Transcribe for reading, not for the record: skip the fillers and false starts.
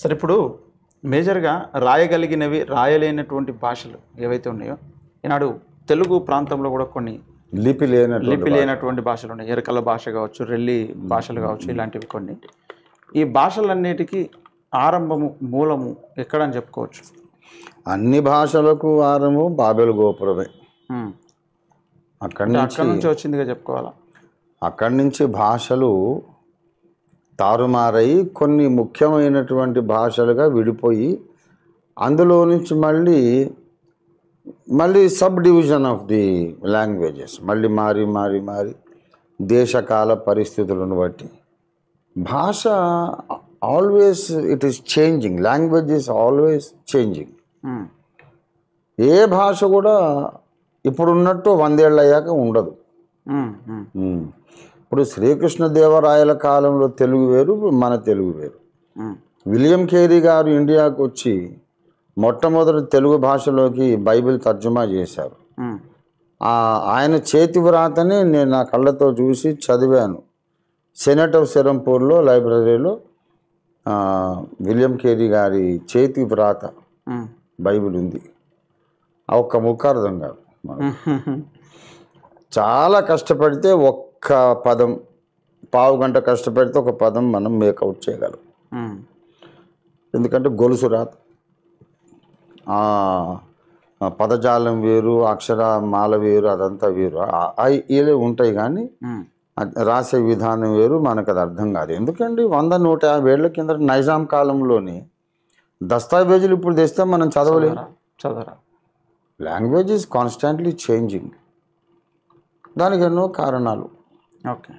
సరే ఇప్పుడు మేజర్గా రాయగలిగినవి రాయలేనటువంటి భాషలు ఏవైతే ఉన్నాయో ఈనాడు తెలుగు ప్రాంతంలో కూడా కొన్ని లిపి లేనటువంటి భాషలు ఉన్నాయి. ఎరకల భాష కావచ్చు, రెల్లి భాషలు కావచ్చు, ఇలాంటివి కొన్ని. ఈ భాషలన్నిటికీ ఆరంభము మూలము ఎక్కడని చెప్పుకోవచ్చు? అన్ని భాషలకు ఆరంభం బాబెల్ గోపురమే. అక్కడి నుంచి వచ్చిందిగా చెప్పుకోవాలా? అక్కడి నుంచి భాషలు తారుమారై కొన్ని ముఖ్యమైనటువంటి భాషలుగా విడిపోయి అందులో నుంచి మళ్ళీ sub division of the languages మళ్ళీ మారి దేశకాల పరిస్థితులను బట్టి భాష always it is changing. Language is always changing. ఏ భాష కూడా ఇప్పుడున్నట్టు 100 ఏళ్ళు అయ్యాక ఉండదు. ఇప్పుడు శ్రీకృష్ణదేవరాయల కాలంలో తెలుగు వేరు, మన తెలుగు వేరు. విలియం కేరీ గారు ఇండియాకు వచ్చి మొట్టమొదటి తెలుగు భాషలోకి బైబిల్ తర్జుమా చేశారు. ఆయన చేతి వ్రాతని నేను నా కళ్ళతో చూసి చదివాను. సెనేట్ ఆఫ్ సెరంపూర్లో లైబ్రరీలో విలియం కేరీ గారి చేతి వ్రాత బైబిల్ ఉంది. ఆ ఒక్క ముక్క అర్థం కాదు. చాలా కష్టపడితే ఒక్క పదం, పావు గంట కష్టపడితే ఒక పదం మనం మేకౌట్ చేయగలం. ఎందుకంటే గొలుసు రాత, పదజాలం వేరు, అక్షరమాల వేరు, అదంతా వేరు. ఇవే ఉంటాయి కానీ రాసే విధానం వేరు. మనకు అది అర్థం కాదు. ఎందుకండి 100-150 ఏళ్ల కింద నైజాం కాలంలోని దస్తావేజులు ఇప్పుడు తెస్తే మనం చదవరా. Language is constantly changing. దానికి ఎన్నో కారణాలు. ఓకే.